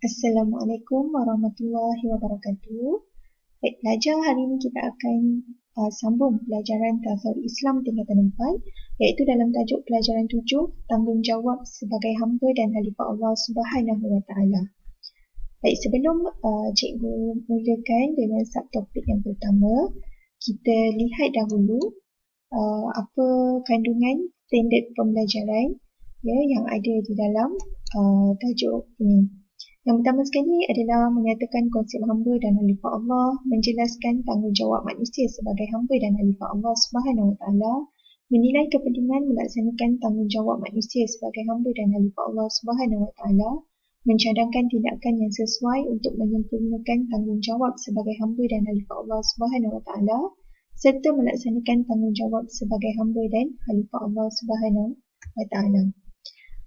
Assalamualaikum warahmatullahi wabarakatuh. Baik, pelajar, hari ini kita akan sambung pelajaran Tasawuf Islam tingkatan 4, iaitu dalam tajuk pelajaran 7, tanggungjawab sebagai hamba dan khalifah Allah Subhanahu wa taala. Baik, sebelum cikgu mulakan dengan subtopik yang pertama, kita lihat dahulu apa kandungan standard pembelajaran yang ada di dalam tajuk ini. Yang pertama sekali adalah menyatakan konsep hamba dan khalifah Allah, menjelaskan tanggungjawab manusia sebagai hamba dan khalifah Allah Subhanahu wa taala, menilai kepentingan melaksanakan tanggungjawab manusia sebagai hamba dan khalifah Allah Subhanahu wa taala, mencadangkan tindakan yang sesuai untuk menyempurnakan tanggungjawab sebagai hamba dan khalifah Allah Subhanahu wa taala, serta melaksanakan tanggungjawab sebagai hamba dan khalifah Allah Subhanahu wa taala.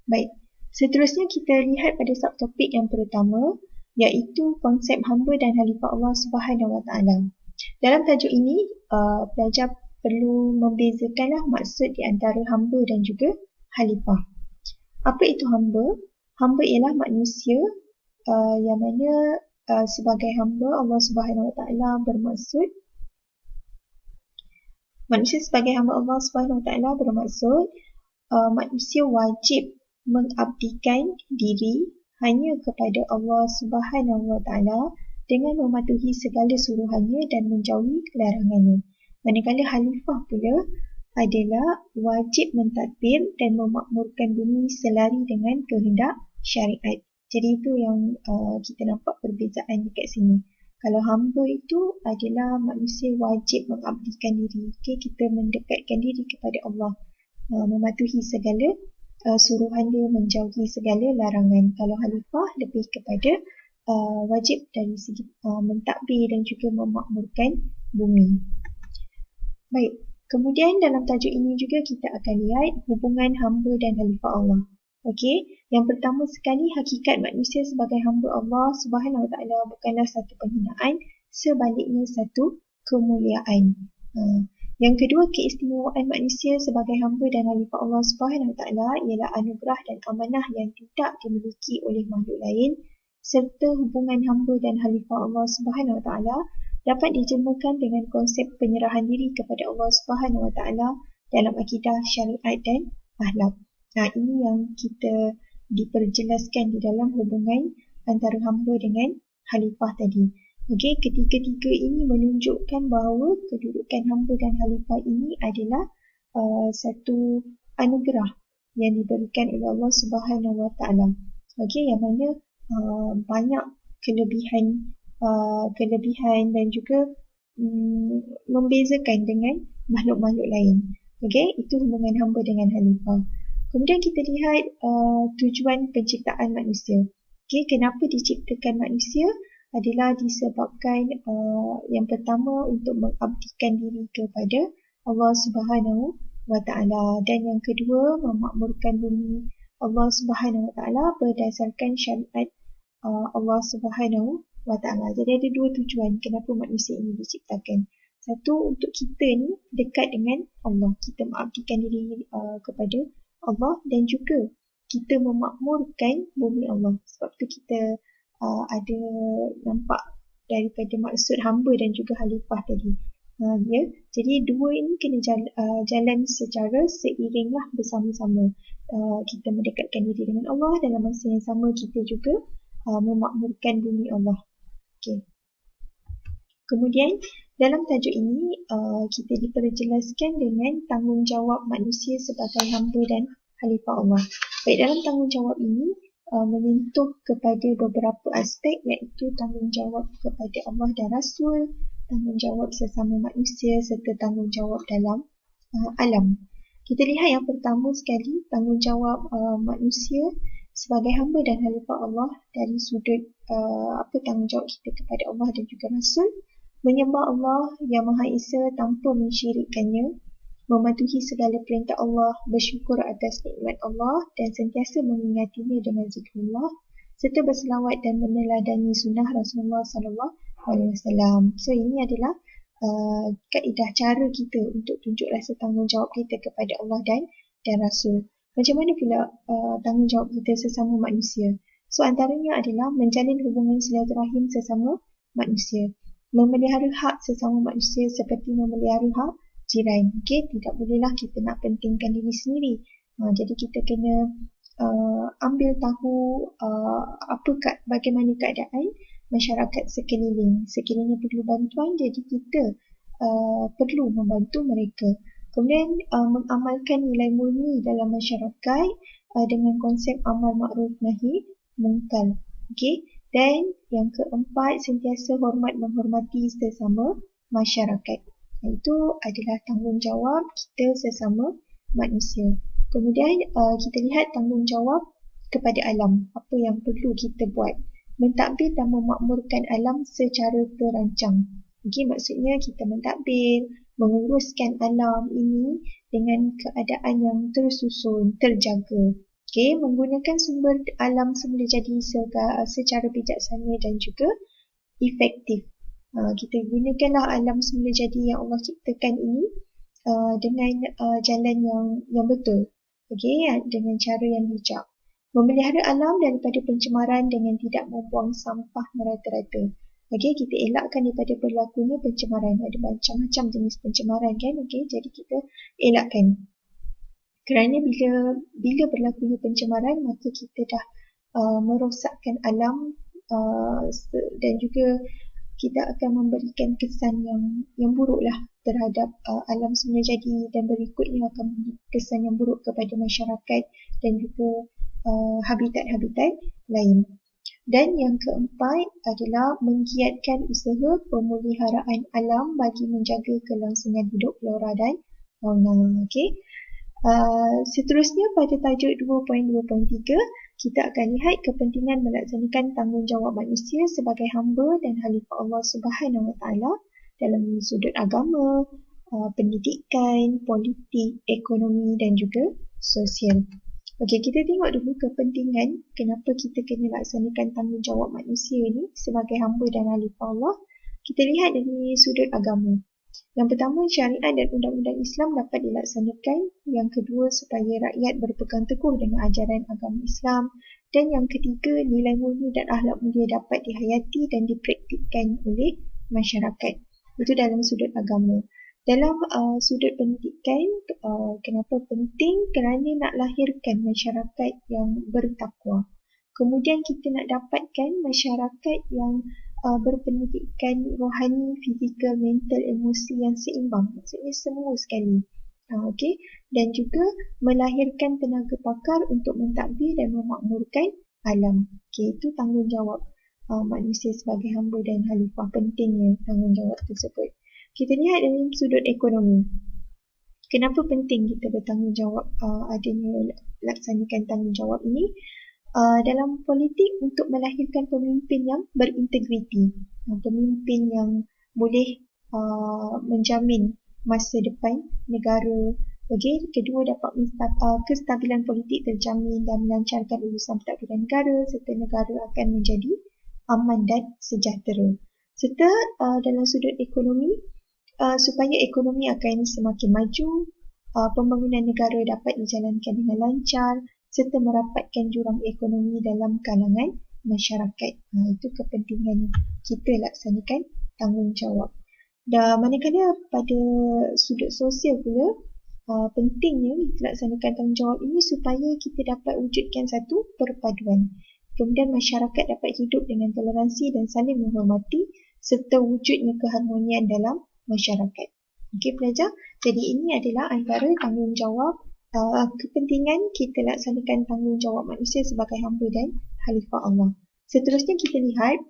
Baik. Seterusnya kita lihat pada subtopik yang pertama, iaitu konsep hamba dan khalifah Allah Subhanahu wa taala. Dalam tajuk ini, pelajar perlu membezakanlah maksud di antara hamba dan juga khalifah. Apa itu hamba? Hamba ialah manusia yang mana sebagai hamba Allah Subhanahu wa taala bermaksud manusia wajib mengabdikan diri hanya kepada Allah Subhanahu wa taala dengan mematuhi segala suruhannya dan menjauhi larangannya. Manakala khalifah pula adalah wajib mentadbir dan memakmurkan bumi selari dengan kehendak syariat. Jadi itu yang kita nampak perbezaan dekat sini. Kalau hamba itu adalah manusia wajib mengabdikan diri. Kita mendekatkan diri kepada Allah, mematuhi segala suruhan dia, menjauhi segala larangan. Kalau khalifah lebih kepada wajib dari segi mentadbir dan juga memakmurkan bumi. Baik, kemudian dalam tajuk ini juga kita akan lihat hubungan hamba dan khalifah Allah. Okey, yang pertama sekali, hakikat manusia sebagai hamba Allah Subhanahu wa taala bukanlah satu penghinaan, sebaliknya satu kemuliaan. Yang kedua, keistimewaan manusia sebagai hamba dan khalifah Allah Subhanahu wa taala ialah anugerah dan amanah yang tidak dimiliki oleh makhluk lain, serta hubungan hamba dan khalifah Allah Subhanahu wa taala dapat dijemakan dengan konsep penyerahan diri kepada Allah Subhanahu wa taala dalam akidah, syariat dan akhlak. Ini yang kita diperjelaskan di dalam hubungan antara hamba dengan khalifah tadi. Okey, ketiga-tiga ini menunjukkan bahawa kedudukan hamba dan khalifah ini adalah satu anugerah yang diberikan oleh Allah Subhanahu wa taala. Okey, yang mana banyak kelebihan dan juga membezakan dengan makhluk-makhluk lain. Okey, itu hubungan hamba dengan khalifah. Kemudian kita lihat tujuan penciptaan manusia. Okey, kenapa diciptakan manusia? Adalah disebabkan yang pertama untuk mengabdikan diri kepada Allah Subhanahu wa taala, dan yang kedua memakmurkan bumi Allah Subhanahu wa taala berdasarkan syariat Allah Subhanahu wa taala. Jadi ada dua tujuan kenapa manusia ini diciptakan. Satu, untuk kita ni dekat dengan Allah, kita mengabdikan diri kepada Allah, dan juga kita memakmurkan bumi Allah. Sebab tu kita ada nampak daripada maksud hamba dan juga khalifah tadi. Jadi dua ini kena jalan secara seiringlah bersama-sama. Kita mendekatkan diri dengan Allah, dalam masa yang sama kita juga memakmurkan bumi Allah. Okay. Kemudian dalam tajuk ini kita diperjelaskan dengan tanggungjawab manusia sebagai hamba dan khalifah Allah. Baik, dalam tanggungjawab ini menyentuh kepada beberapa aspek, iaitu tanggungjawab kepada Allah dan Rasul, tanggungjawab sesama manusia, serta tanggungjawab dalam alam. Kita lihat yang pertama sekali, tanggungjawab manusia sebagai hamba dan khalifah Allah dari sudut apa tanggungjawab kita kepada Allah dan juga Rasul. Menyembah Allah yang Maha Esa tanpa mensyirikkannya, mematuhi segala perintah Allah, bersyukur atas nikmat Allah dan sentiasa mengingatinya dengan zikrullah, serta berselawat dan meneladani sunnah Rasulullah SAW. So ini adalah kaedah cara kita untuk tunjuk rasa tanggungjawab kita kepada Allah dan Rasul. Macam mana pula tanggungjawab kita sesama manusia? So antaranya adalah menjalin hubungan silaturahim sesama manusia, memelihara hak sesama manusia seperti memelihara hak jiran. Okey, tidak bolehlah kita nak pentingkan diri sendiri. Jadi kita kena ambil tahu bagaimana keadaan masyarakat sekeliling. Sekiranya perlu bantuan, jadi kita perlu membantu mereka. Kemudian mengamalkan nilai murni dalam masyarakat dengan konsep amal makruf nahi mungkar. Okey. Dan yang keempat, sentiasa hormat menghormati sesama masyarakat. Itu adalah tanggungjawab kita sesama manusia. Kemudian kita lihat tanggungjawab kepada alam. Apa yang perlu kita buat? Mentadbir dan memakmurkan alam secara terancang. Okey, maksudnya kita mentadbir, menguruskan alam ini dengan keadaan yang tersusun, terjaga. Okey, menggunakan sumber alam semula jadi secara bijaksana dan juga efektif. Kita gunakanlah alam semula jadi yang Allah ciptakan ini dengan jalan yang betul. Okey, dengan cara yang bijak. Memelihara alam daripada pencemaran dengan tidak membuang sampah merata-rata. Okey, kita elakkan daripada berlakunya pencemaran. Ada macam-macam jenis pencemaran kan. Okey, jadi kita elakkan. Kerana bila berlakunya pencemaran, maka kita dah merosakkan alam dan juga kita akan memberikan kesan yang buruklah terhadap alam semula jadi, dan berikutnya akan memberi kesan yang buruk kepada masyarakat dan juga habitat-habitat lain. Dan yang keempat adalah menggiatkan usaha pemeliharaan alam bagi menjaga kelangsungan hidup flora dan fauna. Okey. Seterusnya pada tajuk 2.2.3 kita akan lihat kepentingan melaksanakan tanggungjawab manusia sebagai hamba dan khalifah Allah Subhanahu Wa Taala dalam sudut agama, pendidikan, politik, ekonomi dan juga sosial. Okey, kita tengok dulu kepentingan kenapa kita kena laksanakan tanggungjawab manusia ini sebagai hamba dan khalifah Allah. Kita lihat dari sudut agama. Yang pertama, syariat dan undang-undang Islam dapat dilaksanakan. Yang kedua, supaya rakyat berpegang teguh dengan ajaran agama Islam. Dan yang ketiga, nilai murni dan akhlak mulia dapat dihayati dan dipraktikkan oleh masyarakat. Itu dalam sudut agama. Dalam sudut pendidikan, kenapa penting? Kerana nak lahirkan masyarakat yang bertakwa. Kemudian kita nak dapatkan masyarakat yang berpendidikan rohani, fizikal, mental, emosi yang seimbang. Maksudnya semua sekali. Okay? Dan juga melahirkan tenaga pakar untuk mentadbir dan memakmurkan alam. Okay, itu tanggungjawab manusia sebagai hamba dan khalifah. Pentingnya tanggungjawab tersebut. Kita lihat dalam sudut ekonomi. Kenapa penting kita bertanggungjawab adanya laksanakan tanggungjawab ini? Dalam politik untuk melahirkan pemimpin yang berintegriti, pemimpin yang boleh menjamin masa depan negara. Okey, kedua, dapat kestabilan politik terjamin dan melancarkan urusan pentadbiran negara serta negara akan menjadi aman dan sejahtera. Serta dalam sudut ekonomi, supaya ekonomi akan semakin maju, pembangunan negara dapat dijalankan dengan lancar serta merapatkan jurang ekonomi dalam kalangan masyarakat. Itu kepentingan kita laksanakan tanggungjawab. Dan manakala pada sudut sosial pula, pentingnya kita laksanakan tanggungjawab ini supaya kita dapat wujudkan satu perpaduan. Kemudian masyarakat dapat hidup dengan toleransi dan saling menghormati serta wujudnya keharmonian dalam masyarakat. Okey pelajar, jadi ini adalah antara tanggungjawab kepentingan kita laksanakan tanggungjawab manusia sebagai hamba dan khalifah Allah. Seterusnya kita lihat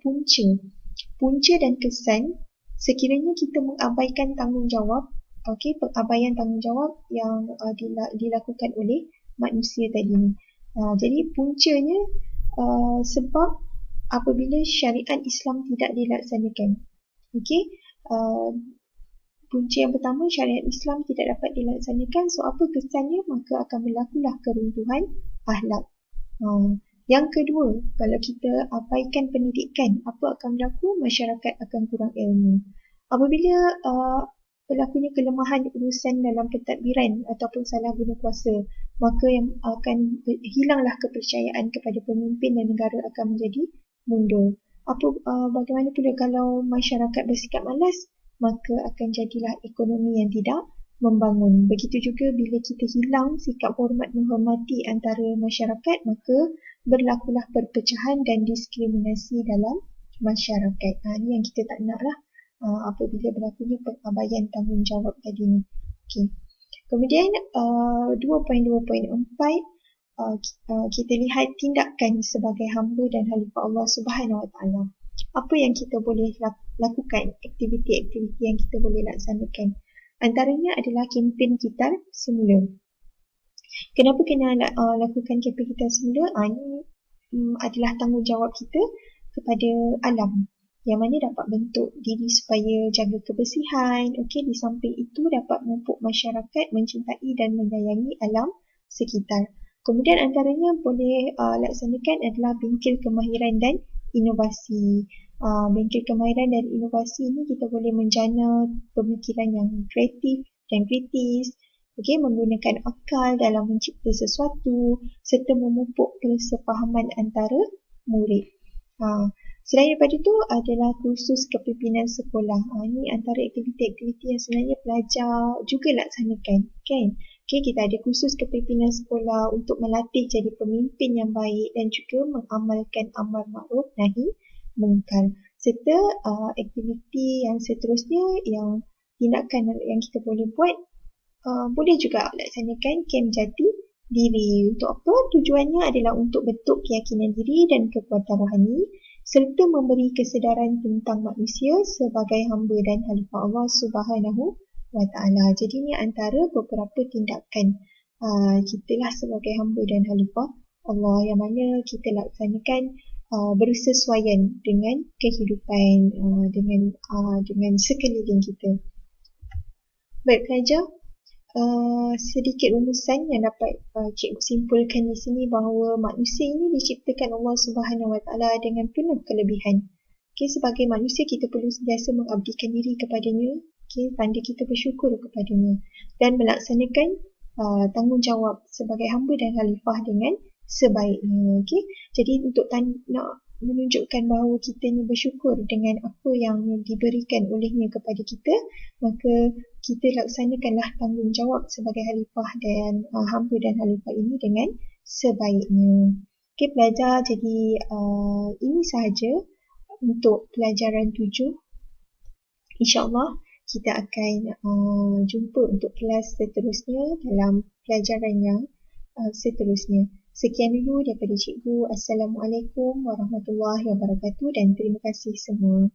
punca dan kesan sekiranya kita mengabaikan tanggungjawab. Okey, pengabaian tanggungjawab yang dilakukan oleh manusia tadi ni. Jadi puncanya sebab apabila syariat Islam tidak dilaksanakan. Okey, punca yang pertama, syariat Islam tidak dapat dilaksanakan. So apa kesannya? Maka akan berlakulah keruntuhan akhlak. Yang kedua, kalau kita abaikan pendidikan, apa akan berlaku? Masyarakat akan kurang ilmu. Apabila berlakunya kelemahan urusan dalam pentadbiran ataupun salah guna kuasa, maka yang akan hilanglah kepercayaan kepada pemimpin dan negara akan menjadi mundur. Bagaimana pula kalau masyarakat bersikap malas, maka akan jadilah ekonomi yang tidak membangun. Begitu juga bila kita hilang sikap hormat menghormati antara masyarakat, maka berlakulah perpecahan dan diskriminasi dalam masyarakat. Ini yang kita tak nak lah apabila berlakunya pengabaian tanggungjawab tadi ni. Okay. Kemudian 2.2.4 kita lihat tindakan sebagai hamba dan khalifah Allah Subhanahu Wa Taala. Apa yang kita boleh lakukan, aktiviti-aktiviti yang kita boleh laksanakan. Antaranya adalah kempen kita semula. Kenapa kena lakukan kempen kita semula? Ini adalah tanggungjawab kita kepada alam, yang mana dapat bentuk diri supaya jaga kebersihan. Okey, di samping itu dapat memupuk masyarakat mencintai dan menyayangi alam sekitar. Kemudian antaranya boleh laksanakan adalah bengkel kemahiran dan inovasi. Bengkel kemahiran dan inovasi ini kita boleh menjana pemikiran yang kreatif dan kritis, menggunakan akal dalam mencipta sesuatu serta memupuk kesefahaman antara murid. Selain daripada itu adalah kursus kepimpinan sekolah. Ini antara aktiviti-aktiviti yang sebenarnya pelajar juga laksanakan, kan? Kita ada kursus kepimpinan sekolah untuk melatih jadi pemimpin yang baik dan juga mengamalkan amar makruf nahi mungkar. Serta aktiviti yang seterusnya, yang tindakan yang kita boleh buat, boleh juga laksanakan kem jati diri. Untuk apa? Tujuannya adalah untuk bentuk keyakinan diri dan kekuatan rohani serta memberi kesedaran tentang manusia sebagai hamba dan khalifah Allah Subhanahu Wa Taala. Jadi ini antara beberapa tindakan kita lah sebagai hamba dan khalifah Allah yang mana kita laksanakan bersesuaian dengan kehidupan dengan sekeliling kita. Baik pelajar, sedikit rumusan yang dapat cikgu simpulkan di sini bahawa manusia ini diciptakan Allah Subhanahu Wa Taala dengan penuh kelebihan. Sebagai manusia kita perlu sentiasa mengabdikan diri kepadanya, tanda kita bersyukur kepadanya dan melaksanakan tanggungjawab sebagai hamba dan khalifah dengan sebaiknya. Jadi untuk nak menunjukkan bahawa kita ni bersyukur dengan apa yang diberikan olehnya kepada kita, maka kita laksanakanlah tanggungjawab sebagai khalifah dan hamba dan khalifah ini dengan sebaiknya. Pelajar, jadi ini sahaja untuk pelajaran 7. InsyaAllah kita akan jumpa untuk kelas seterusnya dalam pelajaran yang seterusnya. Sekian dulu daripada cikgu. Assalamualaikum warahmatullahi wabarakatuh dan terima kasih semua.